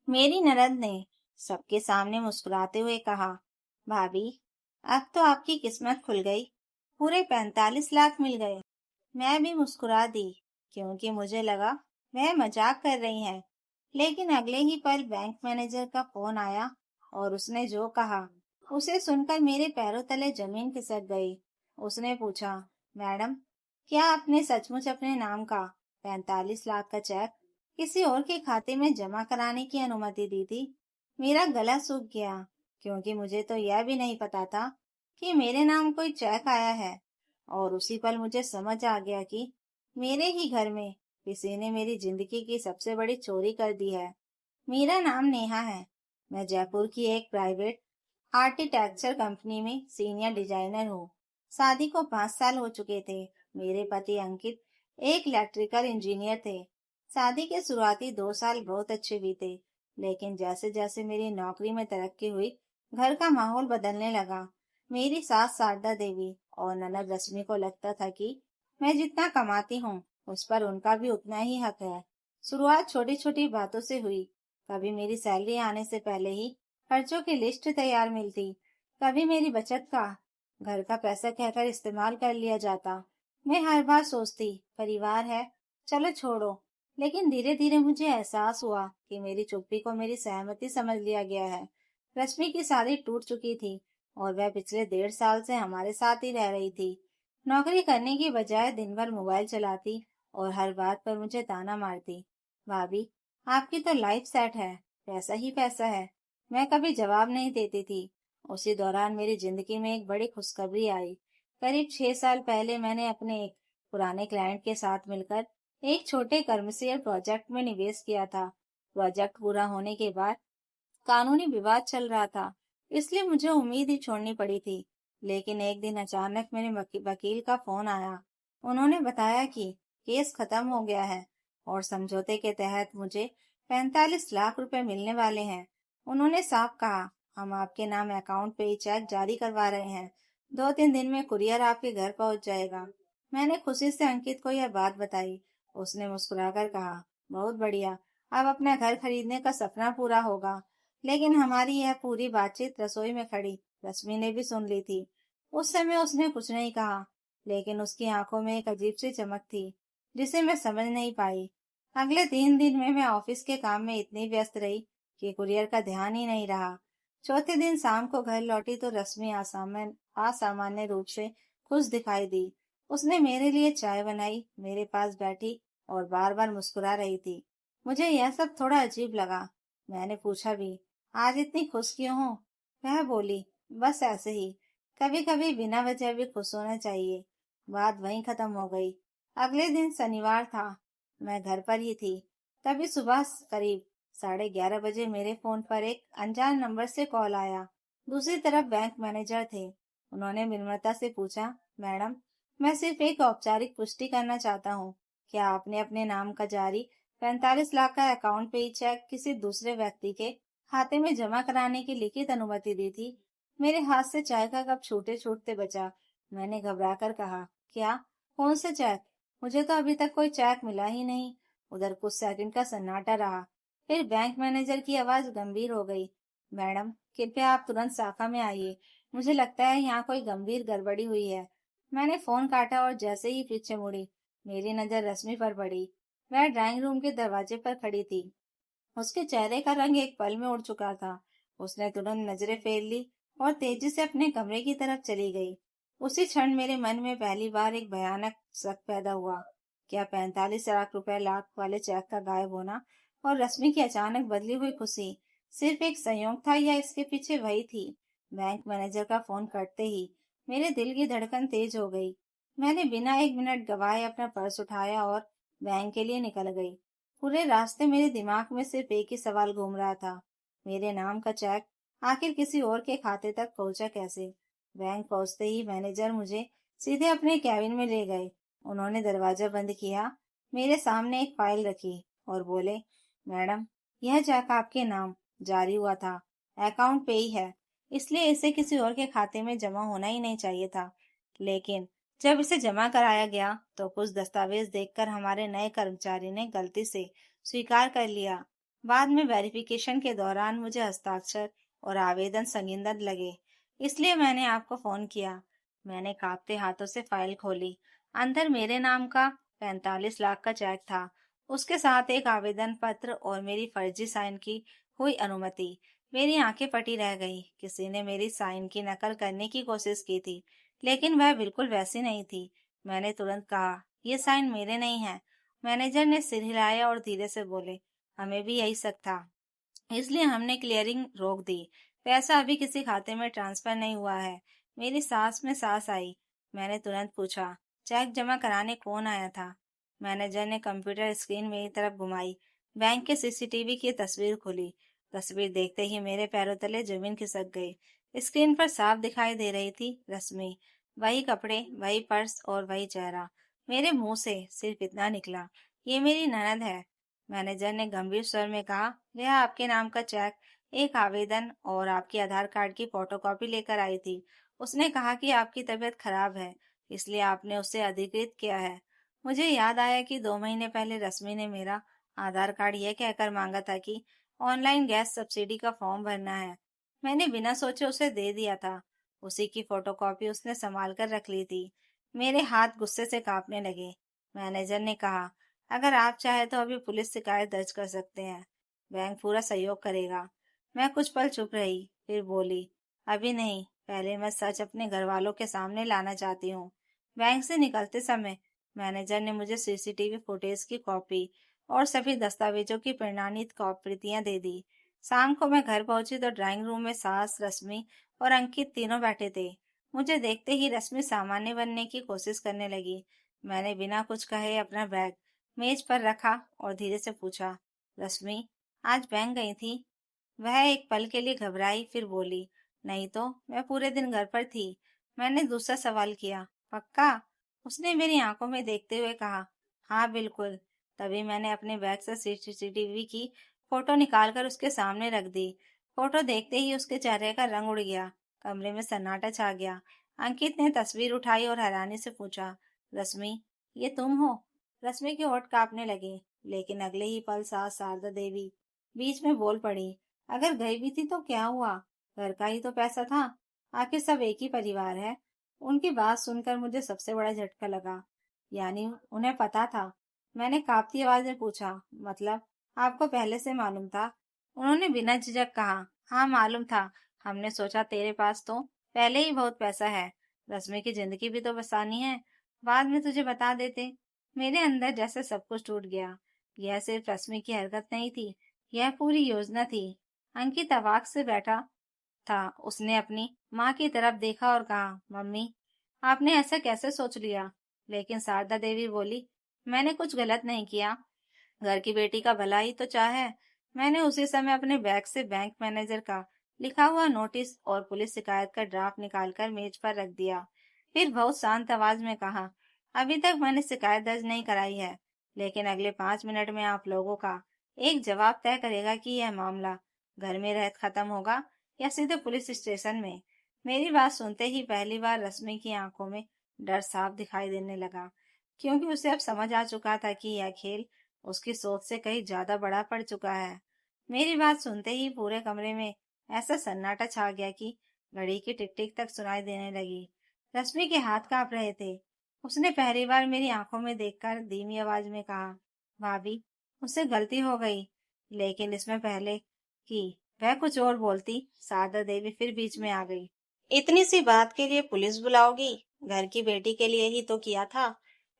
मेरी ननद ने सबके सामने मुस्कुराते हुए कहा, भाभी, अब तो आपकी किस्मत खुल गई, पूरे 45 लाख मिल गए। मैं भी मुस्कुरा दी, क्योंकि मुझे लगा वह मजाक कर रही हैं। लेकिन अगले ही पल बैंक मैनेजर का फोन आया और उसने जो कहा, उसे सुनकर मेरे पैरों तले जमीन खिसक गई। उसने पूछा, मैडम, क्या आपने सचमुच अपने नाम का 45 लाख का चेक किसी और के खाते में जमा कराने की अनुमति दी थी? मेरा गला सूख गया, क्योंकि मुझे तो यह भी नहीं पता था कि मेरे नाम कोई चेक आया है। और उसी पल मुझे समझ आ गया कि मेरे ही घर में किसी ने मेरी जिंदगी की सबसे बड़ी चोरी कर दी है। मेरा नाम नेहा है। मैं जयपुर की एक प्राइवेट आर्किटेक्चर कंपनी में सीनियर डिजाइनर हूँ। शादी को 5 साल हो चुके थे। मेरे पति अंकित एक इलेक्ट्रिकल इंजीनियर थे। शादी के शुरुआती 2 साल बहुत अच्छे बीते, लेकिन जैसे जैसे मेरी नौकरी में तरक्की हुई, घर का माहौल बदलने लगा। मेरी सास शारदा देवी और ननद रश्मि को लगता था कि मैं जितना कमाती हूँ, उस पर उनका भी उतना ही हक है। शुरुआत छोटी छोटी बातों से हुई। कभी मेरी सैलरी आने से पहले ही खर्चों की लिस्ट तैयार मिलती, कभी मेरी बचत का घर का पैसा कहकर इस्तेमाल कर लिया जाता। मैं हर बार सोचती, परिवार है, चलो छोड़ो। लेकिन धीरे धीरे मुझे एहसास हुआ कि मेरी चुप्पी को मेरी सहमति समझ लिया गया है। रश्मि की शादी टूट चुकी थी और वह पिछले 1.5 साल से हमारे साथ ही रह रही थी। नौकरी करने की बजाय दिन भर मोबाइल चलाती और हर बात पर मुझे ताना मारती। भाभी, आपकी तो लाइफ सेट है, पैसा ही पैसा है। मैं कभी जवाब नहीं देती थी। उसी दौरान मेरी जिंदगी में एक बड़ी खुशखबरी आई। करीब 6 साल पहले मैंने अपने एक पुराने क्लाइंट के साथ मिलकर एक छोटे कमर्शियल प्रोजेक्ट में निवेश किया था। प्रोजेक्ट पूरा होने के बाद कानूनी विवाद चल रहा था, इसलिए मुझे उम्मीद ही छोड़नी पड़ी थी। लेकिन एक दिन अचानक मेरे वकील का फोन आया। उन्होंने बताया कि केस खत्म हो गया है और समझौते के तहत मुझे 45 लाख रुपए मिलने वाले हैं। उन्होंने साफ कहा, हम आपके नाम अकाउंट पे ही चेक जारी करवा रहे हैं। 2-3 दिन में कुरियर आपके घर पहुंच जाएगा। मैंने खुशी से अंकित को यह बात बताई। उसने मुस्कुराकर कहा, बहुत बढ़िया, अब अपना घर खरीदने का सपना पूरा होगा। लेकिन हमारी यह पूरी बातचीत रसोई में खड़ी रश्मि ने भी सुन ली थी। उस समय उसने कुछ नहीं कहा, लेकिन उसकी आंखों में एक अजीब सी चमक थी, जिसे मैं समझ नहीं पाई। अगले 3 दिन में मैं ऑफिस के काम में इतनी व्यस्त रही कि कुरियर का ध्यान ही नहीं रहा। चौथे दिन शाम को घर लौटी तो रश्मि असामान्य रूप से खुश दिखाई दी। उसने मेरे लिए चाय बनाई, मेरे पास बैठी और बार बार मुस्कुरा रही थी। मुझे यह सब थोड़ा अजीब लगा। मैंने पूछा भी, आज इतनी खुश क्यों हो? वह बोली, बस ऐसे ही, कभी कभी बिना वजह भी खुश होना चाहिए। बात वहीं खत्म हो गई। अगले दिन शनिवार था। मैं घर पर ही थी। तभी सुबह करीब 11:30 बजे मेरे फोन पर एक अनजान नंबर से कॉल आया। दूसरी तरफ बैंक मैनेजर थे। उन्होंने विनम्रता से पूछा, मैडम, मैं सिर्फ एक औपचारिक पुष्टि करना चाहता हूँ। क्या आपने अपने नाम का जारी 45 लाख का अकाउंट पे चेक किसी दूसरे व्यक्ति के खाते में जमा कराने की लिखित अनुमति दी थी? मेरे हाथ से चाय का कप छूटे छूटते बचा। मैंने घबराकर कहा, क्या? कौन से चेक? मुझे तो अभी तक कोई चेक मिला ही नहीं। उधर कुछ सेकंड का सन्नाटा रहा। फिर बैंक मैनेजर की आवाज गंभीर हो गई, मैडम, कृपया आप तुरंत शाखा में आइए। मुझे लगता है यहाँ कोई गंभीर गड़बड़ी हुई है। मैंने फोन काटा और जैसे ही पीछे मुड़ी, मेरी नजर रश्मि पर पड़ी। वह ड्राइंग रूम के दरवाजे पर खड़ी थी। उसके चेहरे का रंग एक पल में उड़ चुका था। उसने तुरंत नजरें फेर ली और तेजी से अपने कमरे की तरफ चली गई। उसी क्षण मेरे मन में पहली बार एक भयानक शक पैदा हुआ। क्या 45 लाख रुपए लाख वाले चेक का गायब होना और रश्मि की अचानक बदली हुई खुशी सिर्फ एक संयोग था, या इसके पीछे वही थी? बैंक मैनेजर का फोन कटते ही मेरे दिल की धड़कन तेज हो गई। मैंने बिना एक मिनट गवाए अपना पर्स उठाया और बैंक के लिए निकल गई। पूरे रास्ते मेरे दिमाग में सिर्फ एक ही सवाल घूम रहा था, मेरे नाम का चेक आखिर किसी और के खाते तक पहुंचा कैसे? बैंक पहुंचते ही मैनेजर मुझे सीधे अपने कैबिन में ले गए। उन्होंने दरवाजा बंद किया, मेरे सामने एक फाइल रखी और बोले, मैडम, यह चेक आपके नाम जारी हुआ था, अकाउंट पे ही है, इसलिए इसे किसी और के खाते में जमा होना ही नहीं चाहिए था। लेकिन जब इसे जमा कराया गया तो कुछ दस्तावेज देखकर हमारे नए कर्मचारी ने गलती से स्वीकार कर लिया। बाद में वेरिफिकेशन के दौरान मुझे हस्ताक्षर और आवेदन संगीन लगे, इसलिए मैंने आपको फोन किया। मैंने कांपते हाथों से फाइल खोली। अंदर मेरे नाम का 45 लाख का चेक था, उसके साथ एक आवेदन पत्र और मेरी फर्जी साइन की हुई अनुमति। मेरी आंखें फटी रह गई। किसी ने मेरी साइन की नकल करने की कोशिश की थी, लेकिन वह बिल्कुल वैसी नहीं थी। मैंने तुरंत कहा, ये साइन मेरे नहीं है। मैनेजर ने सिर हिलाया और धीरे से बोले, हमें भी यही शक था, इसलिए हमने क्लियरिंग रोक दी। पैसा अभी किसी खाते में ट्रांसफर नहीं हुआ है। मेरी सांस में सांस आई। मैंने तुरंत पूछा, चेक जमा कराने कौन आया था? मैनेजर ने कंप्यूटर स्क्रीन मेरी तरफ घुमाई। बैंक के सीसीटीवी की तस्वीर खुली। तस्वीर देखते ही मेरे पैरों तले जमीन खिसक गई। स्क्रीन पर साफ दिखाई दे रही थी रश्मि। वही कपड़े, वही पर्स और वही चेहरा। मेरे मुंह से सिर्फ इतना निकला, ये मेरी ननद है। मैनेजर ने गंभीर स्वर में कहा, यह आपके नाम का चेक, एक आवेदन और आपकी आधार कार्ड की फोटोकॉपी लेकर आई थी। उसने कहा कि आपकी तबीयत खराब है, इसलिए आपने उसे अधिकृत किया है। मुझे याद आया कि 2 महीने पहले रश्मि ने मेरा आधार कार्ड यह कहकर मांगा था कि ऑनलाइन गैस सब्सिडी का फॉर्म भरना है। मैंने बिना सोचे उसे दे दिया था। उसी की फोटोकॉपी उसने संभाल कर रख ली थी। मेरे हाथ गुस्से से कांपने लगे। मैनेजर ने कहा, अगर आप चाहे तो अभी पुलिस शिकायत दर्ज कर सकते हैं। बैंक पूरा सहयोग करेगा। मैं कुछ पल चुप रही, फिर बोली, अभी नहीं, पहले मैं सच अपने घर वालों के सामने लाना चाहती हूँ। बैंक से निकलते समय मैनेजर ने मुझे सीसीटीवी फुटेज की कॉपी और सभी दस्तावेजों की प्रमाणित प्रतियां दे दी। शाम को मैं घर पहुंची तो ड्राइंग रूम में सास, रश्मि और अंकित तीनों बैठे थे। मुझे देखते ही रश्मि सामान्य बनने की कोशिश करने लगी। मैंने बिना कुछ कहे अपना बैग मेज पर रखा और धीरे से पूछा, रश्मि, आज बैंक गई थी? वह एक पल के लिए घबराई, फिर बोली, नहीं तो, मैं पूरे दिन घर पर थी। मैंने दूसरा सवाल किया, पक्का? उसने मेरी आंखों में देखते हुए कहा, हाँ बिल्कुल। तभी मैंने अपने बैग से सीसीटीवी की फोटो निकालकर उसके सामने रख दी। फोटो देखते ही उसके चेहरे का रंग उड़ गया। कमरे में सन्नाटा छा गया। अंकित ने तस्वीर उठाई और हैरानी से पूछा, रश्मि, ये तुम हो? रश्मि के होठ कांपने लगे, लेकिन अगले ही पल सास शारदा देवी बीच में बोल पड़ी, अगर गई भी थी तो क्या हुआ? घर का ही तो पैसा था। आखिर सब एक ही परिवार है। उनकी बात सुनकर मुझे सबसे बड़ा झटका लगा। यानी उन्हें पता था? मैंने कांपती आवाज में पूछा, मतलब आपको पहले से मालूम था? उन्होंने बिना झिझक कहा, हाँ मालूम था। हमने सोचा तेरे पास तो पहले ही बहुत पैसा है, रश्मि की जिंदगी भी तो बसानी है, बाद में तुझे बता देते। मेरे अंदर जैसे सब कुछ टूट गया। यह सिर्फ रश्मि की हरकत नहीं थी, यह पूरी योजना थी। अंकित अवाक से बैठा था। उसने अपनी माँ की तरफ देखा और कहा, मम्मी, आपने ऐसा कैसे सोच लिया? लेकिन शारदा देवी बोली, मैंने कुछ गलत नहीं किया। घर की बेटी का भला ही तो चाहे। मैंने उसी समय अपने बैग से बैंक मैनेजर का लिखा हुआ नोटिस और पुलिस शिकायत का ड्राफ्ट निकालकर मेज पर रख दिया। फिर बहुत शांत आवाज में कहा, अभी तक मैंने शिकायत दर्ज नहीं कराई है, लेकिन अगले 5 मिनट में आप लोगों का एक जवाब तय करेगा कि यह मामला घर में रह खत्म होगा या सीधे पुलिस स्टेशन में। मेरी बात सुनते ही पहली बार रश्मि की आंखों में डर साफ दिखाई देने लगा, क्योंकि उसे अब समझ आ चुका था कि यह खेल उसकी सोच से कहीं ज्यादा बड़ा पड़ चुका है। मेरी बात सुनते ही पूरे कमरे में ऐसा सन्नाटा छा गया कि घड़ी की टिक टिक तक सुनाई देने लगी। रश्मि के हाथ कांप रहे थे। उसने पहली बार मेरी आंखों में देखकर धीमी आवाज में कहा, भाभी, मुझसे गलती हो गई। लेकिन इसमें पहले कि वह कुछ और बोलती, शारदा देवी फिर बीच में आ गई। इतनी सी बात के लिए पुलिस बुलाओगी? घर की बेटी के लिए ही तो किया था।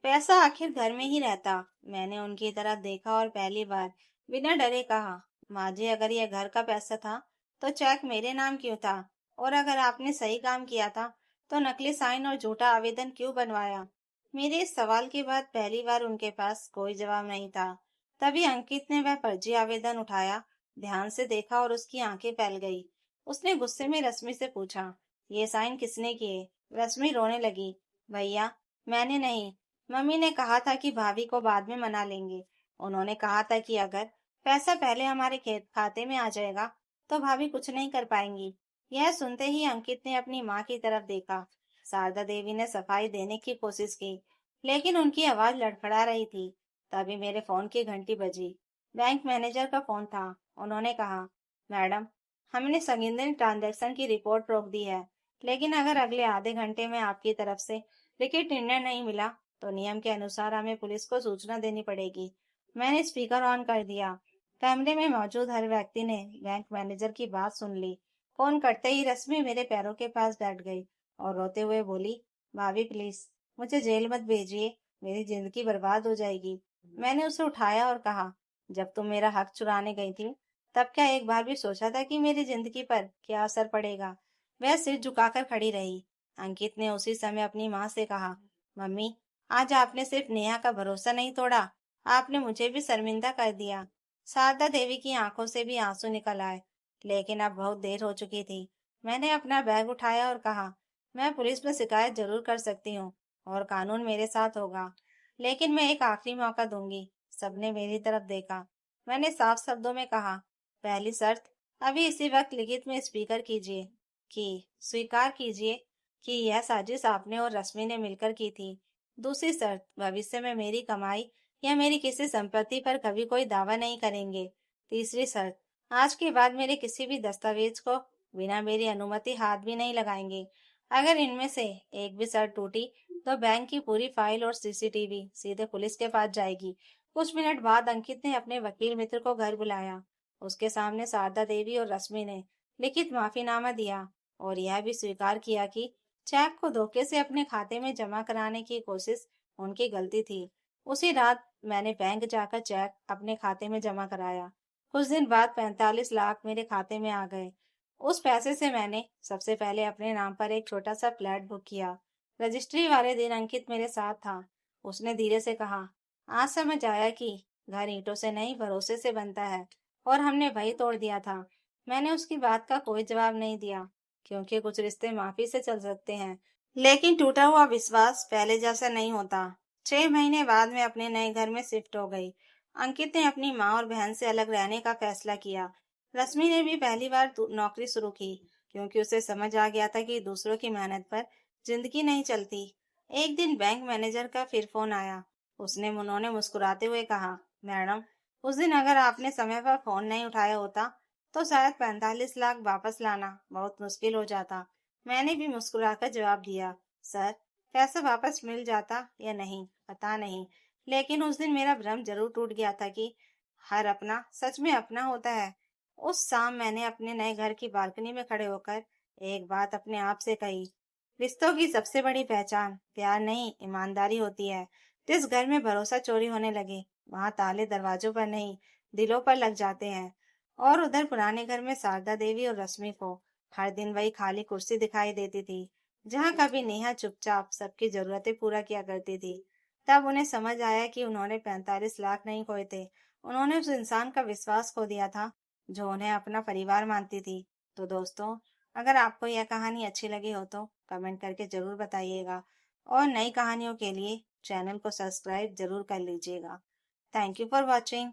पैसा आखिर घर में ही रहता। मैंने उनकी तरफ देखा और पहली बार बिना डरे कहा, माँ जी, अगर यह घर का पैसा था तो चेक मेरे नाम क्यों था? और अगर आपने सही काम किया था तो नकली साइन और झूठा आवेदन क्यों बनवाया? मेरे इस सवाल के बाद पहली बार उनके पास कोई जवाब नहीं था। तभी अंकित ने वह फर्जी आवेदन उठाया, ध्यान से देखा और उसकी आंखें फैल गई। उसने गुस्से में रश्मि से पूछा, ये साइन किसने किए? रश्मि रोने लगी, भैया, मैंने नहीं। मम्मी ने कहा था कि भाभी को बाद में मना लेंगे। उन्होंने कहा था कि अगर पैसा पहले हमारे खेत खाते में आ जाएगा तो भाभी कुछ नहीं कर पाएंगी। यह सुनते ही अंकित ने अपनी माँ की तरफ देखा। शारदा देवी ने सफाई देने की कोशिश की, लेकिन उनकी आवाज लड़खड़ा रही थी। तभी मेरे फोन की घंटी बजी। बैंक मैनेजर का फोन था। उन्होंने कहा, मैडम, हमने संगीन ट्रांजैक्शन की रिपोर्ट रोक दी है, लेकिन अगर अगले आधे घंटे में आपकी तरफ से लिखित निर्णय नहीं मिला तो नियम के अनुसार हमें पुलिस को सूचना देनी पड़ेगी। मैंने स्पीकर ऑन कर दिया। कमरे में मौजूद हर व्यक्ति ने बैंक मैनेजर की बात सुन ली। फोन करते ही रश्मि मेरे पैरों के पास बैठ गई और रोते हुए बोली, भाभी प्लीज, मुझे जेल मत भेजिए, मेरी जिंदगी बर्बाद हो जाएगी। मैंने उसे उठाया और कहा, जब तुम मेरा हक चुराने गई थी, तब क्या एक बार भी सोचा था कि मेरी जिंदगी पर क्या असर पड़ेगा? वह सिर झुकाकर खड़ी रही। अंकित ने उसी समय अपनी माँ से कहा, मम्मी, आज आपने सिर्फ नेहा का भरोसा नहीं तोड़ा, आपने मुझे भी शर्मिंदा कर दिया। शारदा देवी की आंखों से भी आंसू निकल आए, लेकिन अब बहुत देर हो चुकी थी। मैंने अपना बैग उठाया और कहा, मैं पुलिस में शिकायत जरूर कर सकती हूँ और कानून मेरे साथ होगा, लेकिन मैं एक आखिरी मौका दूंगी। सबने मेरी तरफ देखा। मैंने साफ शब्दों में कहा, पहली शर्त, अभी इसी वक्त लिखित में स्पीकर कीजिए कि स्वीकार कीजिए कि यह साजिश आपने और रश्मि ने मिलकर की थी। दूसरी शर्त, भविष्य में मेरी कमाई या मेरी किसी संपत्ति पर कभी कोई दावा नहीं करेंगे। तीसरी शर्त, आज के बाद मेरे किसी भी दस्तावेज को बिना मेरी अनुमति हाथ भी नहीं लगाएंगे। अगर इनमें से एक भी शर्त टूटी तो बैंक की पूरी फाइल और सीसीटीवी सीधे पुलिस के पास जाएगी। कुछ मिनट बाद अंकित ने अपने वकील मित्र को घर बुलाया। उसके सामने शारदा देवी और रश्मि ने लिखित माफीनामा दिया और यह भी स्वीकार किया कि चेक को धोखे से अपने खाते में जमा कराने की कोशिश उनकी गलती थी। उसी रात मैंने बैंक जाकर चेक अपने खाते में जमा कराया। कुछ दिन बाद 45 लाख मेरे खाते में आ गए। उस पैसे से मैंने सबसे पहले अपने नाम पर एक छोटा सा फ्लैट बुक किया। रजिस्ट्री वाले दिन अंकित मेरे साथ था। उसने धीरे से कहा, आज समझ आया कि घर ईंटों से नहीं भरोसे से बनता है, और हमने वही तोड़ दिया था। मैंने उसकी बात का कोई जवाब नहीं दिया, क्योंकि कुछ रिश्ते माफी से चल सकते हैं, लेकिन टूटा हुआ विश्वास पहले जैसा नहीं होता। 6 महीने बाद मैं अपने नए घर में शिफ्ट हो गई। अंकित ने अपनी माँ और बहन से अलग रहने का फैसला किया। रश्मि ने भी पहली बार नौकरी शुरू की, क्योंकि उसे समझ आ गया था कि दूसरों की मेहनत पर जिंदगी नहीं चलती। एक दिन बैंक मैनेजर का फिर फोन आया। उन्होंने मुस्कुराते हुए कहा, मैडम, उस दिन अगर आपने समय पर फोन नहीं उठाया होता तो शायद 45 लाख वापस लाना बहुत मुश्किल हो जाता। मैंने भी मुस्कुराकर जवाब दिया, सर, पैसा वापस मिल जाता या नहीं पता नहीं, लेकिन उस दिन मेरा भ्रम जरूर टूट गया था कि हर अपना सच में अपना होता है। उस शाम मैंने अपने नए घर की बालकनी में खड़े होकर एक बात अपने आप से कही, रिश्तों की सबसे बड़ी पहचान प्यार नहीं ईमानदारी होती है। जिस घर में भरोसा चोरी होने लगे, वहां ताले दरवाजों पर नहीं, दिलों पर लग जाते हैं। और उधर पुराने घर में शारदा देवी और रश्मि को हर दिन वही खाली कुर्सी दिखाई देती थी, जहाँ कभी नेहा चुपचाप सबकी जरूरतें पूरा किया करती थी। तब उन्हें समझ आया कि उन्होंने 45 लाख नहीं खोए थे, उन्होंने उस इंसान का विश्वास खो दिया था जो उन्हें अपना परिवार मानती थी। तो दोस्तों, अगर आपको यह कहानी अच्छी लगी हो तो कमेंट करके जरूर बताइएगा, और नई कहानियों के लिए चैनल को सब्सक्राइब जरूर कर लीजिएगा। Thank you for watching.